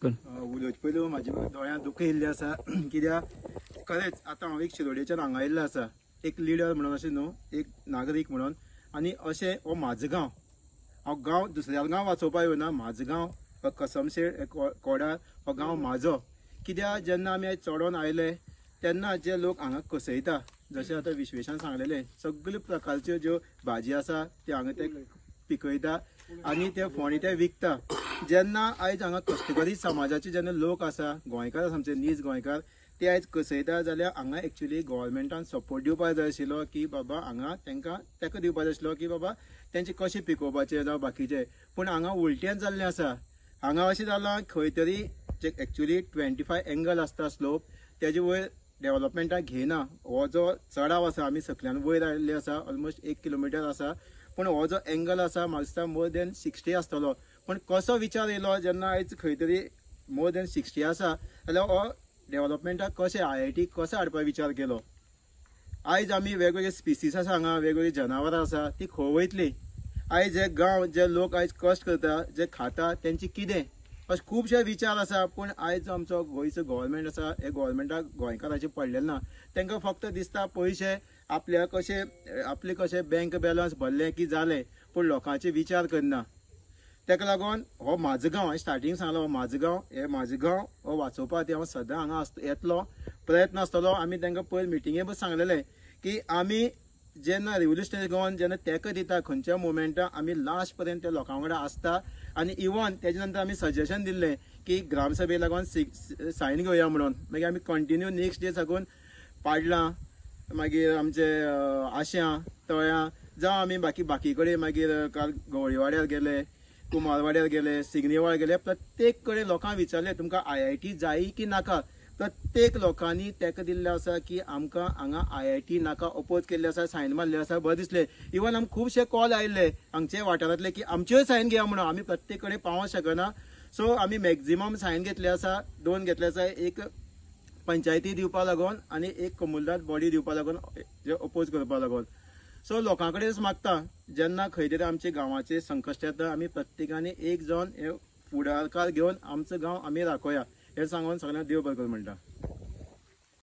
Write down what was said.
उलोवचे पयलीं म्हाजे दोळ्यांत दुख येयल्लें आसा कित्याक खरेंच आतां हांव एक शिरोडेच्यान हांगा आयिल्लो आसा एक लिडर म्हणून अशें न्हू एक नागरीक म्हणून आनी अशें हो म्हाजो गांव हांव गांव दुसऱ्या गांव वाचोवपाक येवना म्हाजो गांव कसमशेळ कोडार हो गांव म्हाजो कित्याक जेन्ना आमी आयज चडोन आयले तेन्ना जे लोक हांगा कसयता जशें आतां विश्वेशान सांगलेलें सगळे प्रकारच्यो ज्यो भाजी आसा त्यो हांगा ते पिकयता आनी ते फोणी ते विकता जेन्ना आयज हांगा कश्टकरी समाजाचे जेन्ना लोक आसा गोंयकार आसा आमचे नीज गोंयकार ते आयज कसयता जाल्यार हांगा एक्चुअली गव्हर्मेंटान सपोर्ट दिवपाक जाय आशिल्लो की बाबा हांगा तांकां तेका दिवपाक जाय आशिल्लो की बाबा तेंचे कशें पिकोवपाचे जावं बाकीचे पूण हांगा उलटेंच जाल्लें आसा हांगा अशें जालां खंय तरी जे एक्चुअली 25 एंगल आसता स्लोप तेजे वयर डेव्हलपमेंटाक घेयना हो जो चडाव आसा आमी सकल्यान वयर आयिल्ले आसा ऑलमोस्ट 1 किलोमिटर आसा पूण हो जो एंगल आसा म्हाका दिसता मोर देन 60 आसतलो पण कसो विचार येयलो जेन्ना आयज खंय तरी मोर देन 60 आसा जाल्यार हो डेव्हलपमेंटाक कशें IIT कसो हाडपाक विचार केलो आयज आमी वेगवेगळे स्पिसीस आसा हांगा वेगवेगळी जनावरां आसा ती खंय वयतली आयज हे गांव जे लोक आयज कश्ट करता जे खाता तेंची कितें अशे खुबशे विचार आसा पूण आयज आमचो गोंयचो गव्हर्मेंट आसा हे गव्हर्मेंटाक गोंयकारांचे पडलेले ना तांकां फक्त दिसता पयशे आपल्या आपले कशे बँक बॅलन्स भरले की जाले पूण लोकांचे विचार करना तेका लागून हो म्हाजो गांव हांवें स्टार्टींग सांगलो हो म्हाजो गांव हो वाचोवपाक हांव सदां हांगा येतलो प्रयत्न आसतलो आमी तांकां पयर मिटिंगे सांगलेलें की आमी जेन्ना रिव्होल्युशनरी गोवन जेन्ना तेंको दिता खंयच्या मुवमेंटाक आमी लास्ट पर्यंत त्या लोकां वांगडा आसता आनी इवन तेजे नंतर आमी सजेशन दिल्लें की ग्रामसभेक लागून सायन घेवया म्हणून मागीर आमी कंटिन्यू नेक्स्ट डे साकून पाडलां मागीर आमचे आश्यां तळ्यां जावं आमी बाकी कडेन मागीर काल गवळीवाड्यार गेले कुमारवाड्यार गेले सिग्नेवाळ गेले प्रत्येक कडेन लोकांक विचारले तुमकां IIT जायी की नाका प्रत्येक लोकांनी तेका दिल्ले आसा की आमकां हांगा IIT नाका अपोज केल्ले आसा सायन मारले आसा बरें दिसलें इवन आमकां खुबशे कॉल आयिल्ले हांगचे वाठारांतले की आमच्योय सायन घेया म्हणून आमी प्रत्येक कडेन पावोंक शकना सो आमी मॅक्झिमम सायन घेतले आसा 2 घेतले आसा एक पंचायती दिवपाक लागून आनी एक कमुलदार बॉडी दिवपाक लागून अपोज करपाक लागून सो लोकां कडेन मागता जेन्ना खंय तरी आमच्या गांवाचे संकश्ट येता आमी प्रत्येकानी एक जावन हे फुडाकार घेवन आमचो गांव आमी राखोया हे सांगून सगळ्यांक देव बरें करूं म्हणटा